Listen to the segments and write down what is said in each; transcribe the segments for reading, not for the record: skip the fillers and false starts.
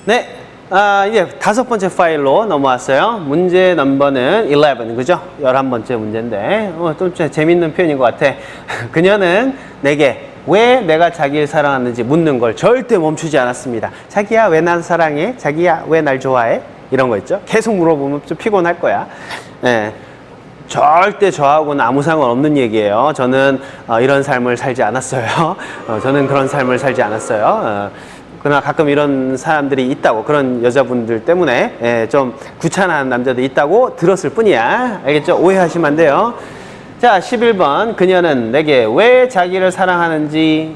네, 이제 5번째 파일로 넘어왔어요. 문제 넘버는 11, 그죠? 11번째 문제인데 좀 재밌는 표현인 것 같아. 그녀는 내게 왜 내가 자기를 사랑하는지 묻는 걸 절대 멈추지 않았습니다. 자기야, 왜 날 사랑해? 자기야, 왜 날 좋아해? 이런 거 있죠? 계속 물어보면 좀 피곤할 거야. 네. 절대 저하고는 아무 상관없는 얘기예요. 저는 이런 삶을 살지 않았어요. 저는 그런 삶을 살지 않았어요. 그러나 가끔 이런 사람들이 있다고, 그런 여자분들 때문에 좀 귀찮아하는 남자도 있다고 들었을 뿐이야. 알겠죠? 오해하시면 안 돼요. 자, 11번. 그녀는 내게 왜 자기를 사랑하는지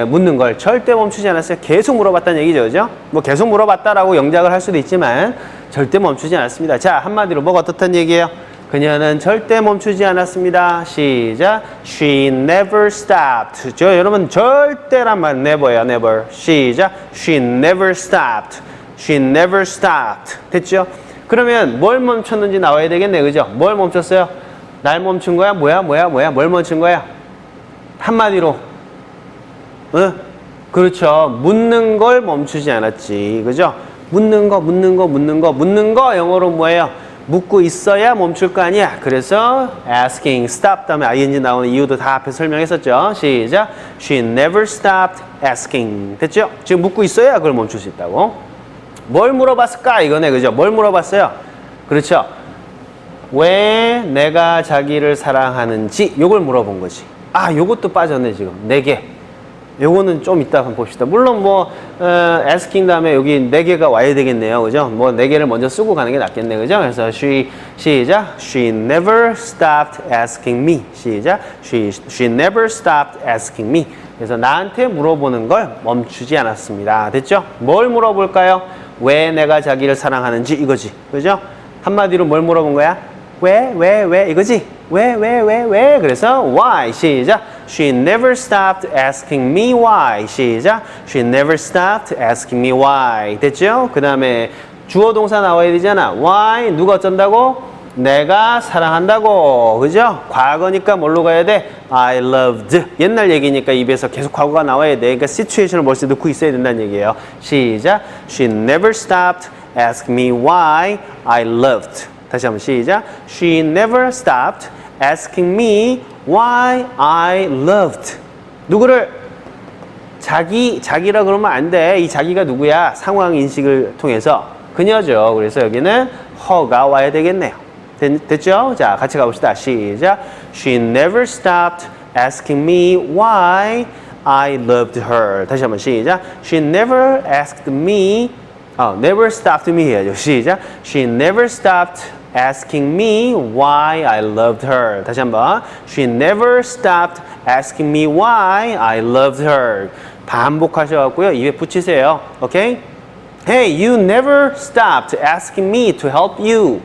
묻는 걸 절대 멈추지 않았어요. 계속 물어봤다는 얘기죠. 그죠? 뭐 계속 물어봤다라고 영작을 할 수도 있지만 절대 멈추지 않았습니다. 자, 한마디로 뭐가 어떻다는 얘기예요? 그녀는 절대 멈추지 않았습니다. 시작. She never stopped. 저 여러분 절대란 말 never예요. never. 시작. She never stopped. She never stopped. 됐죠? 그러면 뭘 멈췄는지 나와야 되겠네. 그죠? 뭘 멈췄어요? 날 멈춘 거야? 뭐야? 뭘 멈춘 거야? 한마디로. 응? 그렇죠. 묻는 걸 멈추지 않았지. 그죠? 묻는 거 영어로 뭐예요? 묻고 있어야 멈출 거 아니야. 그래서 asking, stop 다음에 ing 나오는 이유도 다 앞에 설명했었죠. 시작. She never stopped asking. 됐죠? 지금 묻고 있어야 그걸 멈출 수 있다고. 뭘 물어봤을까? 이거네. 그죠? 뭘 물어봤어요? 그렇죠? 왜 내가 자기를 사랑하는지 요걸 물어본 거지. 아, 요것도 빠졌네 지금. 내게. 요거는 좀 이따 한번 봅시다. 물론 뭐 asking 다음에 여기 네 개가 와야 되겠네요. 그죠? 뭐 네 개를 먼저 쓰고 가는 게 낫겠네. 그죠? 그래서 시작. She never stopped asking me. 시작. She never stopped asking me. 그래서 나한테 물어보는 걸 멈추지 않았습니다. 됐죠? 뭘 물어볼까요? 왜 내가 자기를 사랑하는지 이거지. 그죠? 한마디로 뭘 물어본 거야? 왜 이거지? 왜 그래서 why 시작. She never stopped asking me why. 시작. She never stopped asking me why. 됐죠? 그 다음에 주어 동사 나와야 되잖아. why 누가 어쩐다고? 내가 사랑한다고. 그죠? 과거니까 뭘로 가야 돼? I loved. 옛날 얘기니까 입에서 계속 과거가 나와야 돼. 그러니까 situation을 벌써 넣고 있어야 된다는 얘기예요. 시작. She never stopped asking me why I loved. 다시 한번 시작. She never stopped asking me why I loved. 누구를? 자기라 그러면 안 돼. 이 자기가 누구야? 상황 인식을 통해서 그녀죠. 그래서 여기는 her가 와야 되겠네요. 됐죠? 자, 같이 가봅시다. 시작. She never stopped asking me why I loved her. 다시 한번 시작. She never asked me never stopped me 해야죠. 시작. She never stopped asking me why I loved her. 다시 한번. She never stopped asking me why I loved her. 반복하셔갖고요. 입에 붙이세요. 오케이? Hey, you never stopped asking me to help you.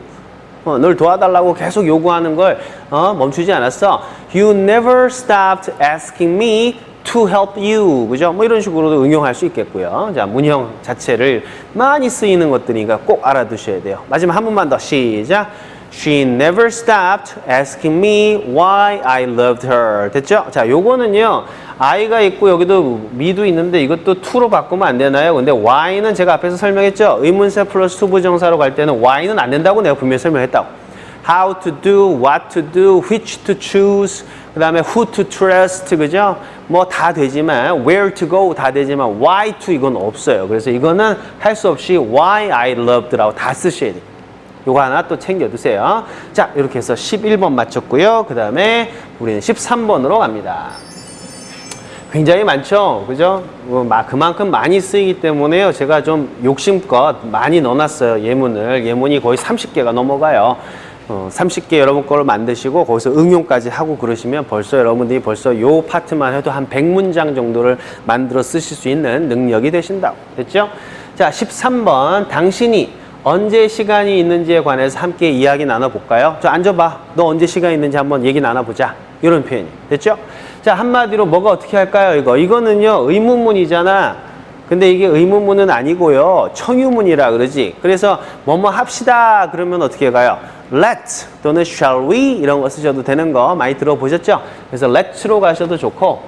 널 도와달라고 계속 요구하는 걸 멈추지 않았어. You never stopped asking me to help you. 그죠? 뭐 이런 식으로도 응용할 수 있겠고요. 자, 문형 자체를 많이 쓰이는 것들이니까 꼭 알아두셔야 돼요. 마지막 한 번만 더 시작. She never stopped asking me why I loved her. 됐죠? 자, 요거는요. I가 있고 여기도 me도 있는데 이것도 to로 바꾸면 안 되나요? 근데 why는 제가 앞에서 설명했죠? 의문사 플러스 투부정사로 갈 때는 why는 안 된다고 내가 분명히 설명했다고. How to do, what to do, which to choose, 그 다음에 who to trust, 그죠? 뭐 다 되지만 where to go 다 되지만 why to 이건 없어요. 그래서 이거는 할 수 없이 why I loved라고 다 쓰셔야 돼요. 요거 하나 또 챙겨두세요. 자, 이렇게 해서 11번 맞췄고요. 그 다음에 우리는 13번으로 갑니다. 굉장히 많죠? 그죠? 그만큼 많이 쓰이기 때문에요. 제가 좀 욕심껏 많이 넣어놨어요. 예문이 거의 30개가 넘어가요. 30개 여러분 거를 만드시고 거기서 응용까지 하고 그러시면 벌써 여러분들이 벌써 요 파트만 해도 한 100문장 정도를 만들어 쓰실 수 있는 능력이 되신다고. 됐죠? 자, 13번. 당신이 언제 시간이 있는지에 관해서 함께 이야기 나눠볼까요? 저 앉아봐. 너 언제 시간 있는지 한번 얘기 나눠보자. 이런 표현이. 됐죠? 자, 한마디로 뭐가 어떻게 할까요? 이거는요, 의문문이잖아. 근데 이게 의문문은 아니고요. 청유문이라 그러지. 그래서 뭐뭐 합시다. 그러면 어떻게 가요? Let's 또는 shall we 이런 거 쓰셔도 되는 거 많이 들어보셨죠? 그래서 let's로 가셔도 좋고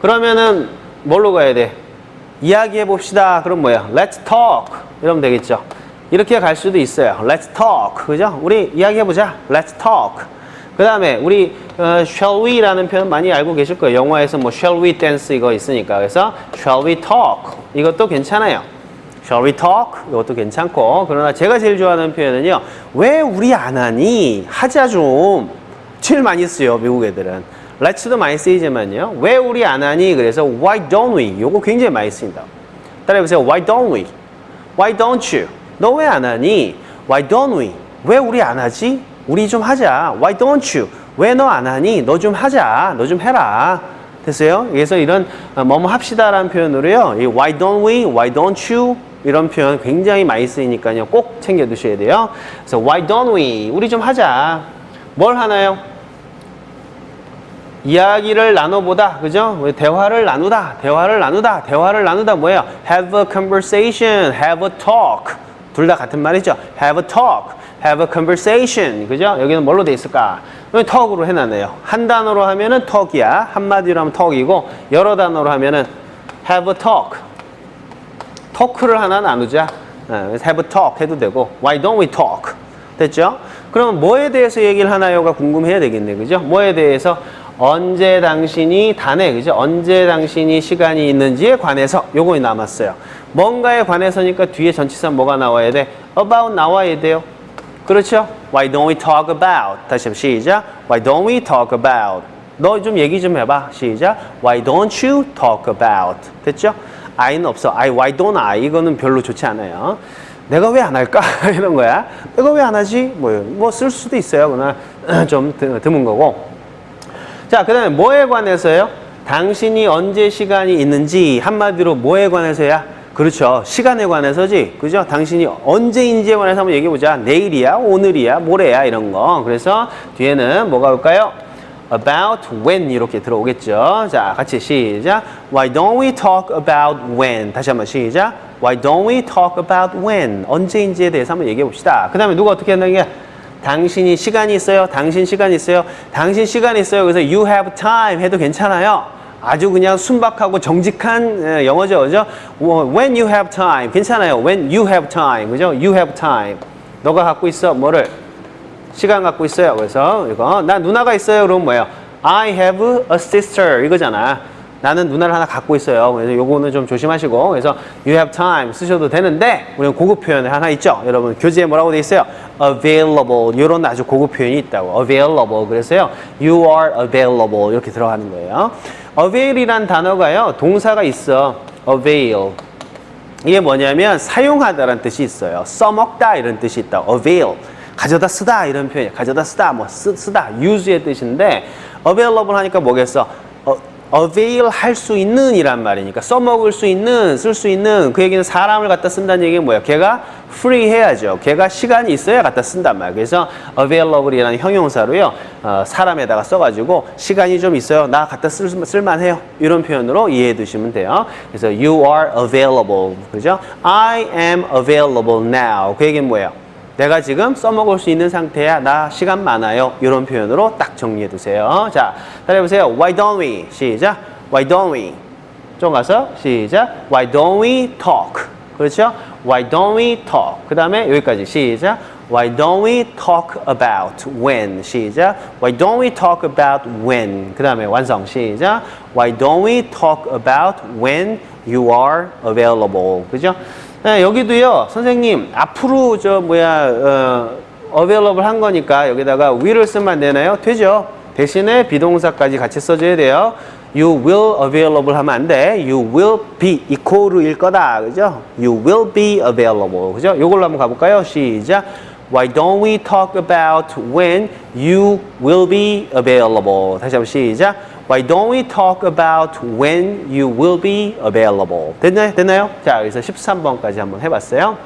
그러면은 뭘로 가야 돼? 이야기해 봅시다. 그럼 뭐야? Let's talk. 이러면 되겠죠. 이렇게 갈 수도 있어요. Let's talk. 그죠? 우리 이야기해 보자. Let's talk. 그 다음에 우리 shall we라는 표현 많이 알고 계실 거예요. 영화에서 뭐 shall we dance 이거 있으니까. 그래서 shall we talk. 이것도 괜찮아요. Shall we talk? 이것도 괜찮고. 그러나 제가 제일 좋아하는 표현은요. 왜 우리 안 하니? 하자 좀. 제일 많이 쓰요. 미국 애들은. Let's도 많이 쓰이지만요. 왜 우리 안 하니? 그래서 why don't we? 요거 굉장히 많이 쓰인다. 따라해보세요. Why don't we? Why don't you? 너 왜 안 하니? Why don't we? 왜 우리 안 하지? 우리 좀 하자. Why don't you? 왜 너 안 하니? 너 좀 하자. 너 좀 해라. 됐어요? 그래서 이런 뭐뭐 합시다라는 표현으로요. 이 why don't we? Why don't you? 이런 표현 굉장히 많이 쓰이니까요. 꼭 챙겨 두셔야 돼요. 그래서 why don't we? 우리 좀 하자. 뭘 하나요? 이야기를 나눠보다. 그죠? 대화를 나누다. 대화를 나누다. 대화를 나누다 뭐예요? Have a conversation. Have a talk. 둘 다 같은 말이죠. Have a talk. Have a conversation. 그죠? 여기는 뭘로 돼 있을까? 턱으로 해놨네요. 한 단어로 하면은 턱이야. 한마디로 하면 턱이고 여러 단어로 하면은 have a talk. 토크를 하나 나누자. have a talk 해도 되고 why don't we talk? 됐죠? 그럼 뭐에 대해서 얘기를 하나요가 궁금해야 되겠네. 그죠? 뭐에 대해서 언제 당신이 다네. 그죠? 언제 당신이 시간이 있는지에 관해서 요거 남았어요. 뭔가에 관해서니까 뒤에 전치사 뭐가 나와야 돼? about 나와야 돼요. 그렇죠? Why don't we talk about? 다시 한번 시작. Why don't we talk about? 너 좀 얘기 좀 해봐. 시작. Why don't you talk about? 됐죠? I는 없어. Why don't I? 이거는 별로 좋지 않아요. 내가 왜 안 할까? 이런 거야. 내가 왜 안 하지? 뭐 쓸 수도 있어요. 그러나 좀 드문 거고. 자, 그 다음에 뭐에 관해서요? 당신이 언제 시간이 있는지 한마디로 뭐에 관해서야? 그렇죠. 시간에 관해서지. 그죠? 당신이 언제인지에 관해서 한번 얘기해보자. 내일이야, 오늘이야, 모레야 이런 거. 그래서 뒤에는 뭐가 올까요? About when 이렇게 들어오겠죠. 자, 같이 시작. Why don't we talk about when? 다시 한번 시작. Why don't we talk about when? 언제인지에 대해서 한번 얘기해봅시다. 그 다음에 누가 어떻게 한다는 게 당신이 시간이 있어요. 당신 시간이 있어요. 당신 시간이 있어요. 그래서 you have time 해도 괜찮아요. 아주 그냥 순박하고 정직한 영어죠. 그죠? When you have time. 괜찮아요. When you have time. 그죠? You have time. 너가 갖고 있어. 뭐를? 시간 갖고 있어요. 그래서 이거 나 누나가 있어요. 그럼 뭐예요? I have a sister. 이거잖아. 나는 누나를 하나 갖고 있어요. 그래서 요거는 좀 조심하시고. 그래서 you have time 쓰셔도 되는데 우리는 고급 표현이 하나 있죠. 여러분 교재에 뭐라고 돼 있어요? available. 이런 아주 고급 표현이 있다고. available. 그래서요. you are available. 이렇게 들어가는 거예요. avail이란 단어가요. 동사가 있어. avail. 이게 뭐냐면 사용하다라는 뜻이 있어요. 써먹다 이런 뜻이 있다. avail. 가져다 쓰다 이런 표현이에요. 가져다 쓰다, 뭐 쓰다, use의 뜻인데 available 하니까 뭐겠어? avail 할 수 있는 이란 말이니까 써먹을 수 있는, 쓸 수 있는 그 얘기는 사람을 갖다 쓴다는 얘기는 뭐야? 걔가 free 해야죠. 걔가 시간이 있어야 갖다 쓴단 말이야. 그래서 available이라는 형용사로요. 사람에다가 써가지고 시간이 좀 있어요. 나 갖다 쓸만해요. 이런 표현으로 이해해 두시면 돼요. 그래서 you are available. 그죠? I am available now. 그 얘기는 뭐예요? 내가 지금 써먹을 수 있는 상태야. 나 시간 많아요. 이런 표현으로 딱 정리해 두세요. 자, 따라해보세요. Why don't we? 시작. Why don't we? 좀 가서 시작. Why don't we talk? 그렇죠? Why don't we talk? 그 다음에 여기까지 시작. Why don't we talk about when? 시작. Why don't we talk about when? 그 다음에 완성. 시작. Why don't we talk about when you are available? 그죠? 네, 여기도요, 선생님, 앞으로 available 한 거니까 여기다가 will을 쓰면 안 되나요? 되죠. 대신에 비동사까지 같이 써줘야 돼요. You will available 하면 안 돼. You will be equal일 거다. 그죠? You will be available. 그죠? 이걸로 한번 가볼까요? 시작. Why don't we talk about when you will be available? 다시 한번 시작. Why don't we talk about when you will be available? 됐나요? 자, 그래서 13번까지 한번 해봤어요.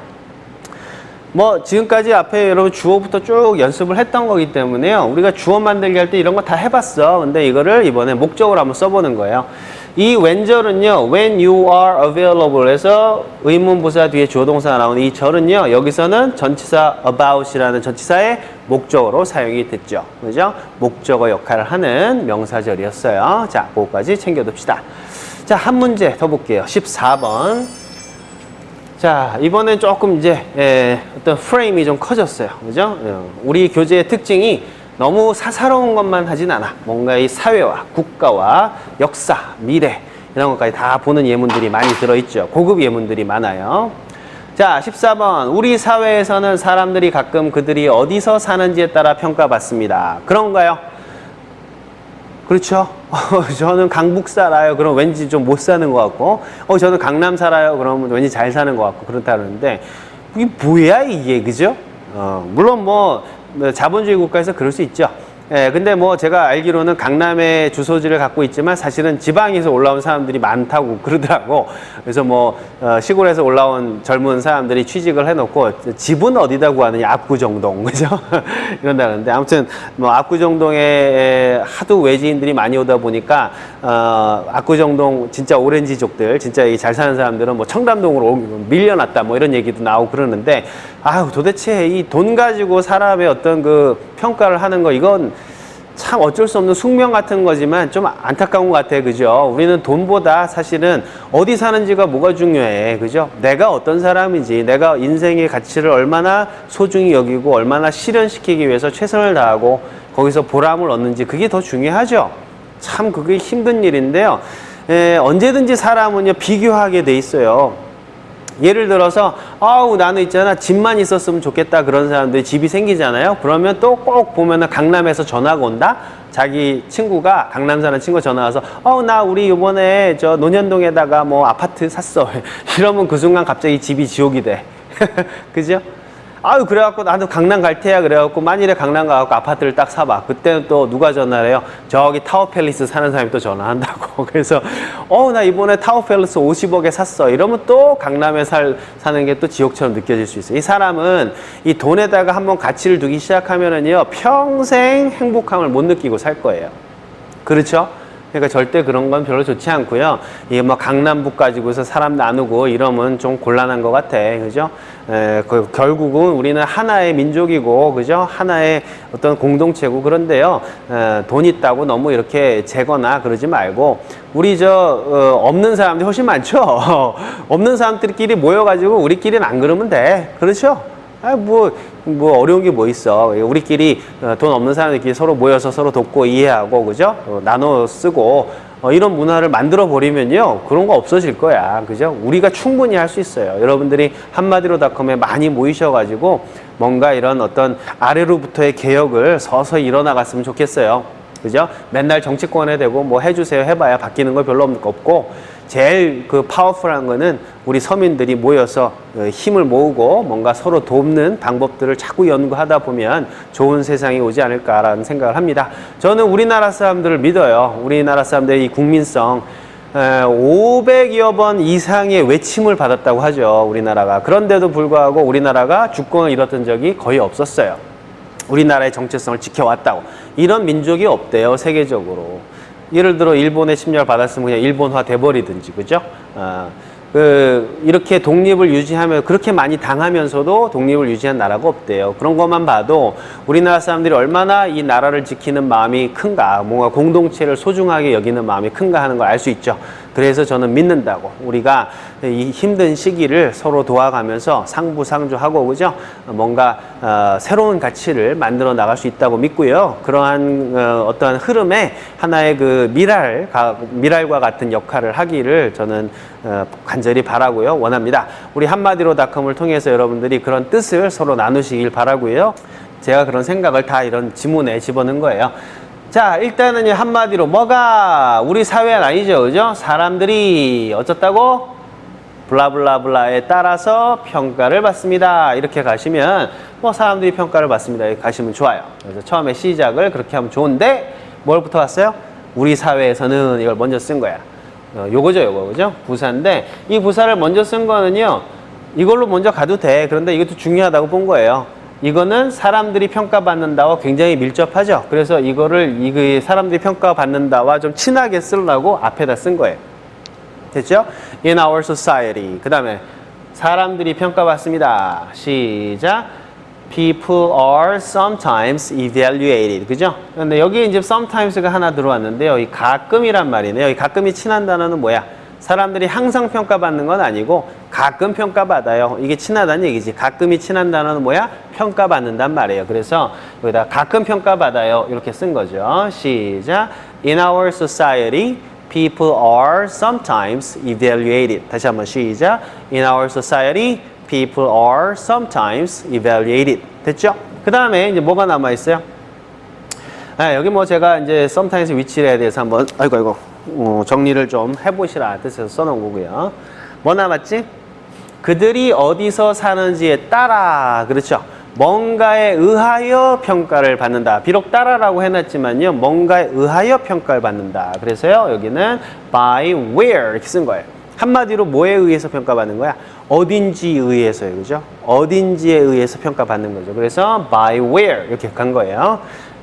뭐 지금까지 앞에 여러분 주어부터 쭉 연습을 했던 거기 때문에요. 우리가 주어 만들기 할 때 이런 거 다 해봤어. 근데 이거를 이번에 목적으로 한번 써보는 거예요. 이 when절은요, when you are available 해서 의문부사 뒤에 주어동사가 나오는 이 절은요, 여기서는 전치사 about이라는 전치사의 목적어로 사용이 됐죠. 그죠? 목적어 역할을 하는 명사절이었어요. 자, 그거까지 챙겨둡시다. 자, 한 문제 더 볼게요. 14번. 자, 이번엔 조금 이제 어떤 프레임이 좀 커졌어요. 그죠? 우리 교재의 특징이 너무 사사로운 것만 하진 않아. 뭔가 이 사회와 국가와 역사, 미래 이런 것까지 다 보는 예문들이 많이 들어있죠. 고급 예문들이 많아요. 자, 14번. 우리 사회에서는 사람들이 가끔 그들이 어디서 사는지에 따라 평가받습니다. 그런가요? 그렇죠. 저는 강북 살아요. 그럼 왠지 좀 못 사는 것 같고, 저는 강남 살아요. 그러면 왠지 잘 사는 것 같고, 그렇다 그러는데, 이게 뭐야, 이게, 그죠? 물론 뭐, 자본주의 국가에서 그럴 수 있죠. 예, 근데 뭐 제가 알기로는 강남에 주소지를 갖고 있지만 사실은 지방에서 올라온 사람들이 많다고 그러더라고. 그래서 뭐 시골에서 올라온 젊은 사람들이 취직을 해놓고 집은 어디다 구하느냐, 압구정동, 그죠? 이런다는데 아무튼 뭐 압구정동에 하도 외지인들이 많이 오다 보니까 압구정동 진짜 오렌지족들, 진짜 잘 사는 사람들은 뭐 청담동으로 밀려났다, 뭐 이런 얘기도 나오고 그러는데, 아유 도대체 이 돈 가지고 사람의 어떤 그 평가를 하는 거, 이건 참 어쩔 수 없는 숙명 같은 거지만 좀 안타까운 것 같아. 그죠? 우리는 돈보다 사실은 어디 사는지가 뭐가 중요해. 그죠? 내가 어떤 사람인지, 내가 인생의 가치를 얼마나 소중히 여기고 얼마나 실현시키기 위해서 최선을 다하고 거기서 보람을 얻는지, 그게 더 중요하죠. 참 그게 힘든 일인데요. 언제든지 사람은요 비교하게 돼 있어요. 예를 들어서 나는 있잖아, 집만 있었으면 좋겠다, 그런 사람들이 집이 생기잖아요. 그러면 또 꼭 보면은 강남에서 전화가 온다. 자기 친구가, 강남 사는 친구가 전화 와서 나 우리 이번에 저 논현동에다가 뭐 아파트 샀어. 이러면 그 순간 갑자기 집이 지옥이 돼. 그죠? 아유, 그래갖고 나도 강남 갈 테야. 그래갖고 만일에 강남 가갖고 아파트를 딱 사봐. 그때는 또 누가 전화를 해요? 저기 타워팰리스 사는 사람이 또 전화한다고. 그래서 나 이번에 타워팰리스 50억에 샀어. 이러면 또 강남에 사는 게 또 지옥처럼 느껴질 수 있어요. 이 사람은 이 돈에다가 한번 가치를 두기 시작하면은요 평생 행복함을 못 느끼고 살 거예요. 그렇죠? 그러니까 절대 그런 건 별로 좋지 않고요. 이게 뭐 강남북 가지고서 사람 나누고 이러면 좀 곤란한 것 같아. 그죠? 결국은 우리는 하나의 민족이고, 그죠? 하나의 어떤 공동체고, 그런데요. 돈 있다고 너무 이렇게 재거나 그러지 말고, 우리 없는 사람들이 훨씬 많죠? 없는 사람들끼리 모여가지고 우리끼리는 안 그러면 돼. 그렇죠? 뭐 어려운 게 뭐 있어. 우리끼리 돈 없는 사람들끼리 서로 모여서 서로 돕고 이해하고, 그죠? 나눠 쓰고, 이런 문화를 만들어 버리면요 그런 거 없어질 거야. 그죠? 우리가 충분히 할 수 있어요. 여러분들이 한마디로닷컴에 많이 모이셔가지고 뭔가 이런 어떤 아래로부터의 개혁을 서서히 일어나갔으면 좋겠어요. 그죠? 맨날 정치권에 대고 뭐 해주세요 해봐야 바뀌는 거 별로 없고, 제일 그 파워풀한 거는 우리 서민들이 모여서 힘을 모으고 뭔가 서로 돕는 방법들을 자꾸 연구하다 보면 좋은 세상이 오지 않을까라는 생각을 합니다. 저는 우리나라 사람들을 믿어요. 우리나라 사람들의 이 국민성, 500여 번 이상의 외침을 받았다고 하죠, 우리나라가. 그런데도 불구하고 우리나라가 주권을 잃었던 적이 거의 없었어요. 우리나라의 정체성을 지켜왔다고. 이런 민족이 없대요, 세계적으로. 예를 들어 일본의 침략을 받았으면 그냥 일본화 돼버리든지, 그죠? 이렇게 독립을 유지하면, 그렇게 많이 당하면서도 독립을 유지한 나라가 없대요. 그런 것만 봐도 우리나라 사람들이 얼마나 이 나라를 지키는 마음이 큰가, 뭔가 공동체를 소중하게 여기는 마음이 큰가 하는 걸 알 수 있죠. 그래서 저는 믿는다고. 우리가 이 힘든 시기를 서로 도와가면서 상부상조하고, 그죠? 뭔가 새로운 가치를 만들어 나갈 수 있다고 믿고요. 그러한 어떠한 흐름에 하나의 그 미랄과 같은 역할을 하기를 저는 간절히 바라고요, 원합니다. 우리 한마디로닷컴을 통해서 여러분들이 그런 뜻을 서로 나누시길 바라고요. 제가 그런 생각을 다 이런 지문에 집어넣은 거예요. 자, 일단은 한마디로 뭐가 우리 사회는 아니죠, 그죠? 사람들이 어쩌다고? 블라블라블라에 따라서 평가를 받습니다. 이렇게 가시면 뭐 사람들이 평가를 받습니다. 이렇게 가시면 좋아요. 그래서 처음에 시작을 그렇게 하면 좋은데, 뭘부터 왔어요? 우리 사회에서는 이걸 먼저 쓴 거야. 요거, 그죠? 부사인데, 이 부사를 먼저 쓴 거는요, 이걸로 먼저 가도 돼. 그런데 이것도 중요하다고 본 거예요. 이거는 사람들이 평가받는다와 굉장히 밀접하죠. 그래서 이거를 사람들이 평가받는다와 좀 친하게 쓰려고 앞에다 쓴 거예요. 됐죠? In our society. 그 다음에 사람들이 평가받습니다. 시작. people are sometimes evaluated. 그죠? 근데 여기 이제 sometimes가 하나 들어왔는데요. 이 가끔이란 말이네요. 이 가끔이 친한 단어는 뭐야? 사람들이 항상 평가받는 건 아니고 가끔 평가받아요. 이게 친하다는 얘기지. 가끔이 친한 단어는 뭐야? 평가받는단 말이에요. 그래서 여기다 가끔 평가받아요. 이렇게 쓴 거죠. 시작. In our society, people are sometimes evaluated. 다시 한번 시작. In our society, people are sometimes evaluated. 됐죠? 그 다음에 이제 뭐가 남아있어요? 여기 뭐 제가 이제 sometimes 위치에 대해서 한번, 아이고, 정리를 좀 해보시라 뜻에서 써놓은 거고요. 뭐 남았지? 그들이 어디서 사는지에 따라, 그렇죠? 뭔가에 의하여 평가를 받는다. 비록 따라라고 해놨지만요, 뭔가에 의하여 평가를 받는다. 그래서요, 여기는 by where 이렇게 쓴 거예요. 한마디로 뭐에 의해서 평가받는 거야? 어딘지에 의해서요, 그죠? 어딘지에 의해서 평가받는 거죠. 그래서 by where 이렇게 간 거예요.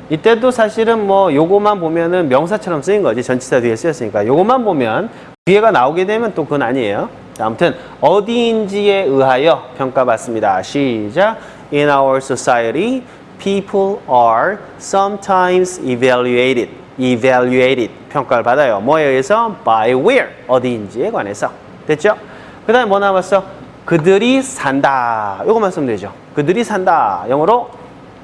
이때도 사실은 뭐 요거만 보면은 명사처럼 쓰인 거지. 전치사 뒤에 쓰였으니까. 요거만 보면 뒤에가 나오게 되면 또 그건 아니에요. 아무튼 어디인지에 의하여 평가받습니다. 시작. In our society, people are sometimes evaluated. evaluated. 평가를 받아요. 뭐에 의해서? by where. 어디인지에 관해서. 됐죠? 그 다음에 뭐 남았어? 그들이 산다. 요거만 쓰면 되죠. 그들이 산다. 영어로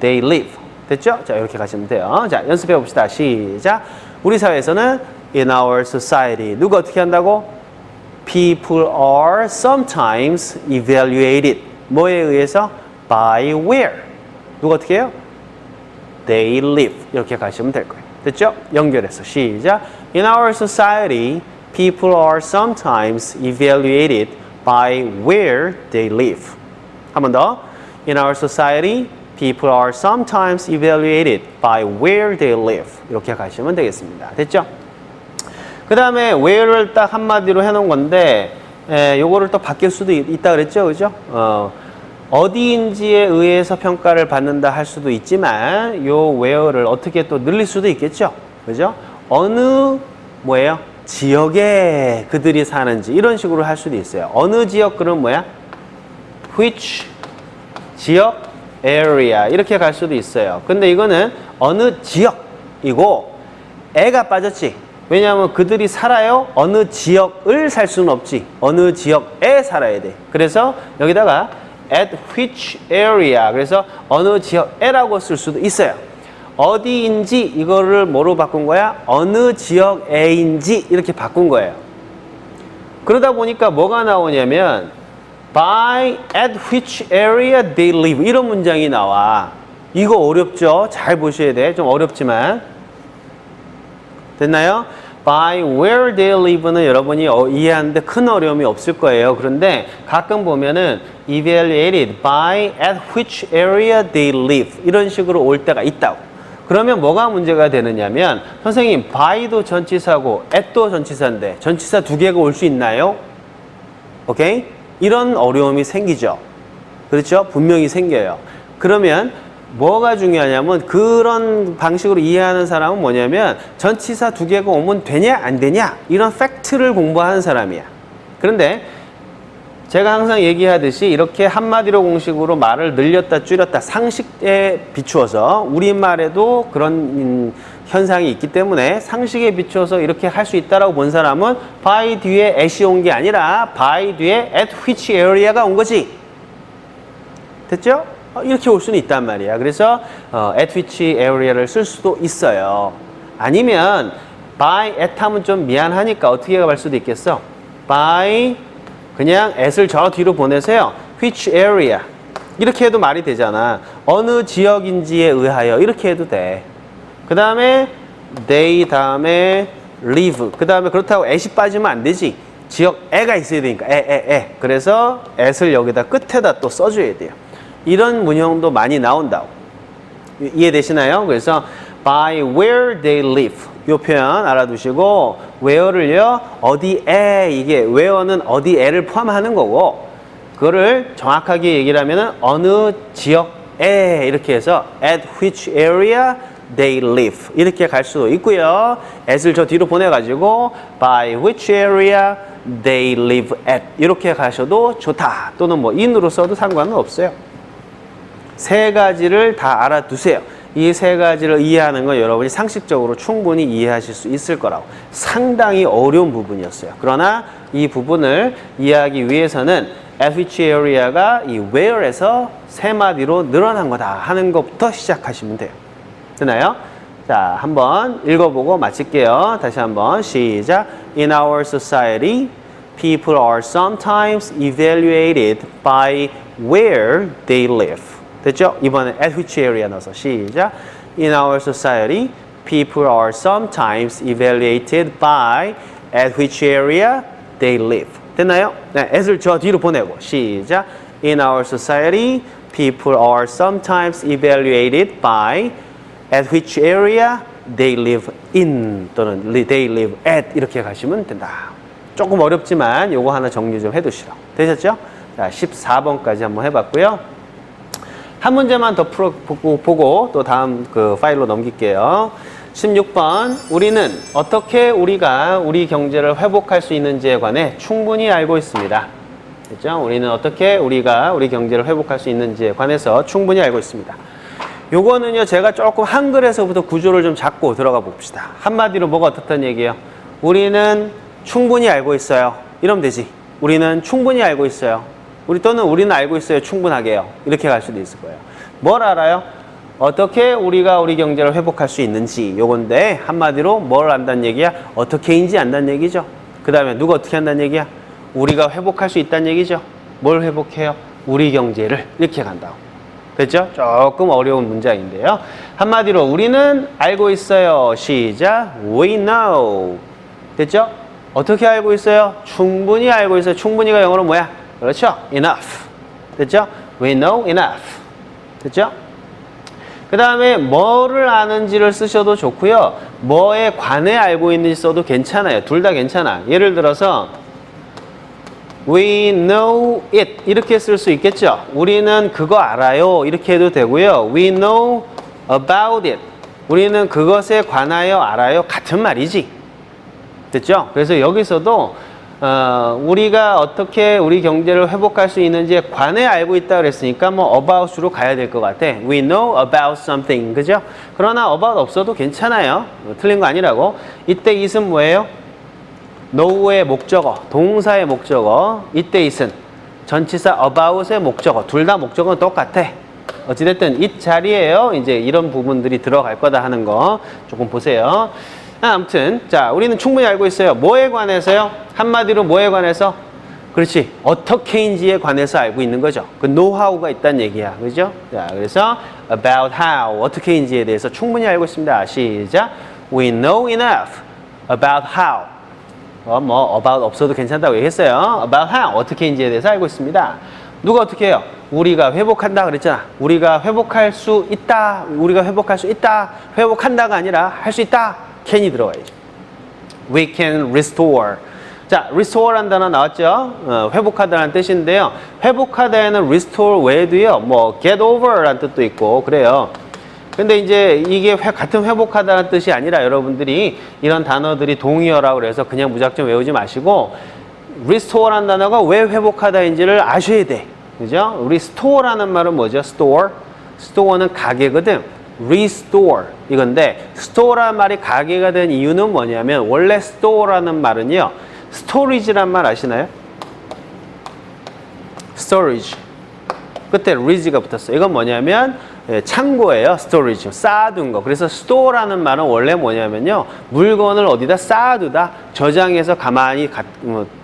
they live. 됐죠? 자, 이렇게 가시면 돼요. 자, 연습해 봅시다. 시작. 우리 사회에서는 in our society 누가 어떻게 한다고? People are sometimes evaluated. 뭐에 의해서? By where. 누가 어떻게 해요? They live. 이렇게 가시면 될 거예요. 됐죠? 연결해서 시작. In our society, people are sometimes evaluated by where they live. 한 번 더. In our society, people are sometimes evaluated by where they live. 이렇게 가시면 되겠습니다. 됐죠? 그 다음에 where를 딱 한마디로 해놓은 건데 요거를 또 바뀔 수도 있다 그랬죠? 그죠? 어디인지에 의해서 평가를 받는다 할 수도 있지만 요 where를 어떻게 또 늘릴 수도 있겠죠? 그죠? 어느 뭐예요? 지역에 그들이 사는지 이런 식으로 할 수도 있어요. 어느 지역 그럼 뭐야? which 지역 area 이렇게 갈 수도 있어요. 근데 이거는 어느 지역이고 애가 빠졌지. 왜냐하면 그들이 살아요. 어느 지역을 살 수는 없지. 어느 지역에 살아야 돼. 그래서 여기다가 at which area 그래서 어느 지역에라고 쓸 수도 있어요. 어디인지 이거를 뭐로 바꾼 거야? 어느 지역에인지 이렇게 바꾼 거예요. 그러다 보니까 뭐가 나오냐면 by at which area they live 이런 문장이 나와. 이거 어렵죠? 잘 보셔야 돼. 좀 어렵지만 됐나요? by where they live는 여러분이 이해하는데 큰 어려움이 없을 거예요. 그런데 가끔 보면은 evaluated by at which area they live 이런 식으로 올 때가 있다고. 그러면 뭐가 문제가 되느냐면 선생님 by도 전치사고 at도 전치사인데 전치사 두 개가 올 수 있나요? 오케이? 이런 어려움이 생기죠. 그렇죠? 분명히 생겨요. 그러면 뭐가 중요하냐면 그런 방식으로 이해하는 사람은 뭐냐면 전치사 두 개가 오면 되냐 안 되냐 이런 팩트를 공부하는 사람이야. 그런데 제가 항상 얘기하듯이 이렇게 한마디로 공식으로 말을 늘렸다 줄였다 상식에 비추어서 우리말에도 그런 현상이 있기 때문에 상식에 비추어서 이렇게 할 수 있다라고 본 사람은 by 뒤에 at이 온 게 아니라 by 뒤에 at which area가 온 거지. 됐죠? 이렇게 올 수는 있단 말이야. 그래서 at which area를 쓸 수도 있어요. 아니면 by at 하면 좀 미안하니까 어떻게 갈 수도 있겠어? by 그냥 at을 저 뒤로 보내세요. which area 이렇게 해도 말이 되잖아. 어느 지역인지에 의하여 이렇게 해도 돼. 그 다음에 they 다음에 live 그 다음에 그렇다고 at이 빠지면 안 되지. 지역 애가 있어야 되니까 애 그래서 at을 여기다 끝에다 또 써줘야 돼요. 이런 문형도 많이 나온다고. 이해되시나요? 그래서 by where they live 이 표현 알아두시고 where를요 어디에 이게 where는 어디에를 포함하는 거고 그거를 정확하게 얘기를 하면은 어느 지역에 이렇게 해서 at which area they live 이렇게 갈 수도 있고요. at을 저 뒤로 보내가지고 by which area they live at 이렇게 가셔도 좋다. 또는 뭐 in으로 써도 상관은 없어요. 세 가지를 다 알아두세요. 이 세 가지를 이해하는 건 여러분이 상식적으로 충분히 이해하실 수 있을 거라고. 상당히 어려운 부분이었어요. 그러나 이 부분을 이해하기 위해서는 at which area가 이 where에서 세 마디로 늘어난 거다 하는 것부터 시작하시면 돼요. 되나요? 자, 한번 읽어보고 마칠게요. 다시 한번 시작. In our society, people are sometimes evaluated by where they live. 됐죠? 이번에 at which area 넣어서 시작. In our society, people are sometimes evaluated by at which area they live. 됐나요? 네, at을 저 뒤로 보내고 시작. In our society, people are sometimes evaluated by at which area they live in 또는 they live at 이렇게 가시면 된다. 조금 어렵지만 요거 하나 정리 좀 해두시라. 되셨죠? 자, 14번까지 한번 해봤고요. 한 문제만 더 보고 또 다음 그 파일로 넘길게요. 16번. 우리는 어떻게 우리가 우리 경제를 회복할 수 있는지에 관해 충분히 알고 있습니다. 됐죠? 우리는 어떻게 우리가 우리 경제를 회복할 수 있는지에 관해서 충분히 알고 있습니다. 요거는요, 제가 조금 한글에서부터 구조를 좀 잡고 들어가 봅시다. 한마디로 뭐가 어떻다는 얘기예요? 우리는 충분히 알고 있어요. 이러면 되지. 우리는 충분히 알고 있어요. 또는 우리는 알고 있어요. 충분하게요. 이렇게 갈 수도 있을 거예요. 뭘 알아요? 어떻게 우리가 우리 경제를 회복할 수 있는지 요건데 한마디로 뭘 안다는 얘기야? 어떻게인지 안다는 얘기죠. 그 다음에 누가 어떻게 한다는 얘기야? 우리가 회복할 수 있다는 얘기죠. 뭘 회복해요? 우리 경제를. 이렇게 간다고. 됐죠? 조금 어려운 문장인데요. 한마디로 우리는 알고 있어요. 시작. We know. 됐죠? 어떻게 알고 있어요? 충분히 알고 있어요. 충분히가 영어로 뭐야? 그렇죠? Enough. 됐죠? We know enough. 됐죠? 그 다음에 뭐를 아는지를 쓰셔도 좋고요. 뭐에 관해 알고 있는지 써도 괜찮아요. 둘 다 괜찮아. 예를 들어서 We know it 이렇게 쓸 수 있겠죠. 우리는 그거 알아요 이렇게 해도 되고요. We know about it 우리는 그것에 관하여 알아요 같은 말이지. 됐죠? 그래서 여기서도 우리가 어떻게 우리 경제를 회복할 수 있는지에 관해 알고 있다 그랬으니까 뭐 about으로 가야 될 것 같아. We know about something 그죠? 그러나 about 없어도 괜찮아요. 틀린 거 아니라고. 이때 it은 뭐예요? know의 목적어, 동사의 목적어. 이때 it은 전치사 about의 목적어. 둘 다 목적어는 똑같아. 어찌됐든 it 자리에요. 이제 이런 부분들이 들어갈 거다 하는 거 조금 보세요. 아무튼 자, 우리는 충분히 알고 있어요. 뭐에 관해서요? 한마디로 뭐에 관해서? 그렇지. 어떻게인지에 관해서 알고 있는 거죠. 그 노하우가 있다는 얘기야. 그죠? 자, 그래서 about how, 어떻게인지에 대해서 충분히 알고 있습니다. 시작. We know enough about how. about 없어도 괜찮다고 얘기했어요. about how, 어떻게인지에 대해서 알고 있습니다. 누가 어떻게 해요? 우리가 회복한다 그랬잖아. 우리가 회복할 수 있다. 우리가 회복할 수 있다. 회복한다가 아니라 할 수 있다. can이 들어가야죠. We can restore. 자, restore라는 단어 나왔죠? 회복하다라는 뜻인데요. 회복하다에는 restore 외에도요, 뭐 get over라는 뜻도 있고 그래요. 근데 이제 이게 같은 회복하다는 뜻이 아니라 여러분들이 이런 단어들이 동의어라고 그래서 그냥 무작정 외우지 마시고 restore라는 단어가 왜 회복하다인지를 아셔야 돼. 그죠? 우리 store라는 말은 뭐죠? store. store는 가게거든. restore 이건데 store라는 말이 가게가 된 이유는 뭐냐면 원래 store라는 말은요. storage란 말 아시나요? storage. 끝에 rige가 붙었어요. 이건 뭐냐면 창고예요. storage. 쌓아둔 거. 그래서 store라는 말은 원래 뭐냐면요. 물건을 어디다 쌓아두다. 저장해서 가만히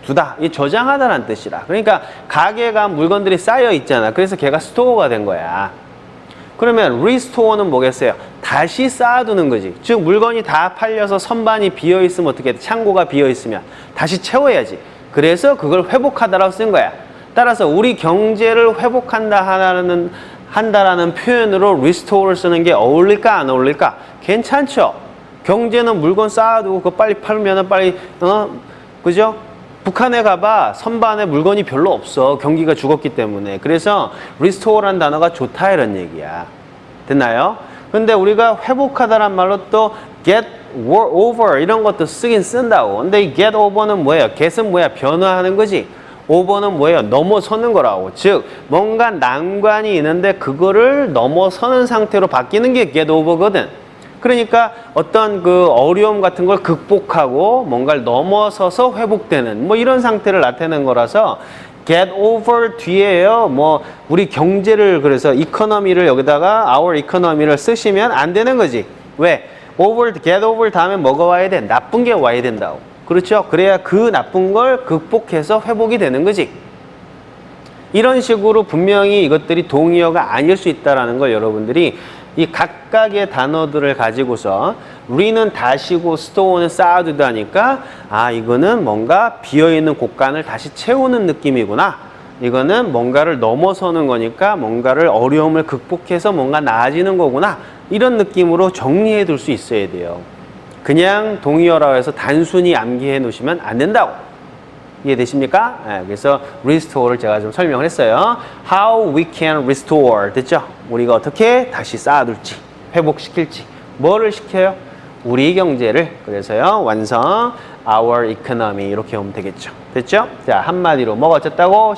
두다. 이 저장하다라는 뜻이라. 그러니까 가게가 물건들이 쌓여 있잖아. 그래서 걔가 store가 된 거야. 그러면 restore는 뭐겠어요? 다시 쌓아두는 거지. 즉 물건이 다 팔려서 선반이 비어있으면 어떻게 돼? 창고가 비어있으면 다시 채워야지. 그래서 그걸 회복하다라고 쓴 거야. 따라서 우리 경제를 한다라는 표현으로 restore를 쓰는 게 어울릴까 안 어울릴까? 괜찮죠? 경제는 물건 쌓아두고 그거 빨리 팔면 빨리 그죠? 북한에 가봐 선반에 물건이 별로 없어. 경기가 죽었기 때문에. 그래서 restore라는 단어가 좋다 이런 얘기야. 됐나요? 근데 우리가 회복하다란 말로 또 get over 이런 것도 쓰긴 쓴다고. 근데 이 get over는 뭐예요? get은 뭐야? 변화하는 거지. over는 뭐예요? 넘어서는 거라고. 즉 뭔가 난관이 있는데 그거를 넘어서는 상태로 바뀌는 게 get over거든. 그러니까 어떤 그 어려움 같은 걸 극복하고 뭔가를 넘어서서 회복되는 뭐 이런 상태를 나타내는 거라서 get over 뒤에요. 뭐 우리 경제를 그래서 economy를 여기다가 our economy를 쓰시면 안 되는 거지. 왜? over, get over 다음에 뭐가 와야 돼? 나쁜 게 와야 된다고. 그렇죠? 그래야 그 나쁜 걸 극복해서 회복이 되는 거지. 이런 식으로 분명히 이것들이 동의어가 아닐 수 있다는 걸 여러분들이 이 각각의 단어들을 가지고서 re는 다시고 store는 쌓아두다니까 아 이거는 뭔가 비어있는 곳간을 다시 채우는 느낌이구나. 이거는 뭔가를 넘어서는 거니까 뭔가를 어려움을 극복해서 뭔가 나아지는 거구나. 이런 느낌으로 정리해 둘 수 있어야 돼요. 그냥 동의어라고 해서 단순히 암기해 놓으시면 안 된다고. 이해되십니까? 네, 그래서 restore를 제가 좀 설명을 했어요. How we can restore. 됐죠? 우리가 어떻게 다시 쌓아둘지, 회복시킬지. 뭐를 시켜요? 우리 경제를. 그래서요, 완성. Our economy. 이렇게 오면 되겠죠. 됐죠? 자, 한마디로 뭐가 어쨌다고?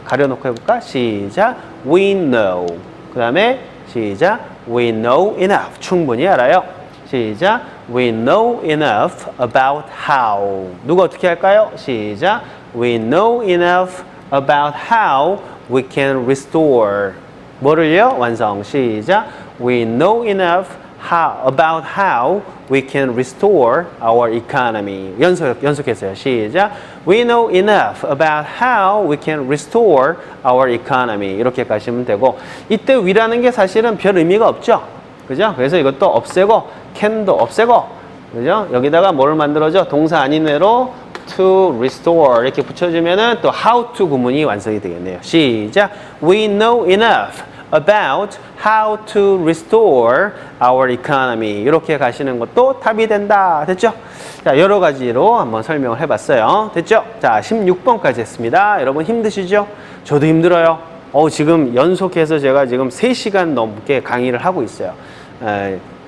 가려놓고 해볼까? 시작. We know. 그 다음에 시작. We know enough. 충분히 알아요. 시작. We know enough about how. 누가 어떻게 할까요? 시작. We know enough about how we can restore. 뭐를요? 완성. 시작. We know enough about how we can restore our economy. 연속해서요. 시작. We know enough about how we can restore our economy. 이렇게 가시면 되고 이때 we라는 게 사실은 별 의미가 없죠. 그죠? 그래서 이것도 없애고 can도 없애고 그죠? 여기다가 뭐를 만들어줘? 동사 아닌 애로 to restore 이렇게 붙여주면은 또 how to 구문이 완성이 되겠네요. 시작. We know enough about how to restore our economy. 이렇게 가시는 것도 답이 된다. 됐죠? 자, 여러 가지로 한번 설명을 해봤어요. 됐죠? 자, 16번까지 했습니다. 여러분 힘드시죠? 저도 힘들어요. 지금 연속해서 제가 지금 3시간 넘게 강의를 하고 있어요.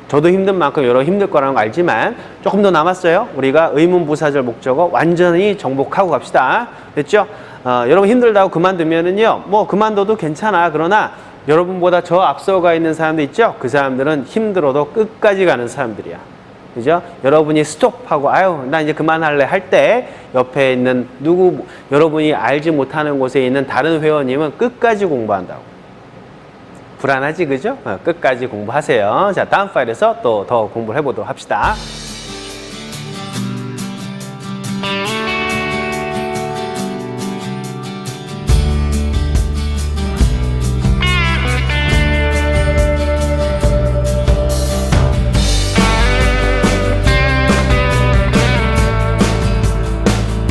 저도 힘든 만큼 여러분 힘들 거라는 거 알지만 조금 더 남았어요. 우리가 의문 부사절 목적어 완전히 정복하고 갑시다. 됐죠? 여러분 힘들다고 그만두면은요, 뭐 그만둬도 괜찮아. 그러나 여러분보다 저 앞서가 있는 사람들 있죠? 그 사람들은 힘들어도 끝까지 가는 사람들이야. 그죠? 여러분이 스톱하고 아유 나 이제 그만할래 할 때 옆에 있는 여러분이 알지 못하는 곳에 있는 다른 회원님은 끝까지 공부한다고. 불안하지 그죠? 끝까지 공부하세요. 자, 다음 파일에서 또 더 공부를 해보도록 합시다.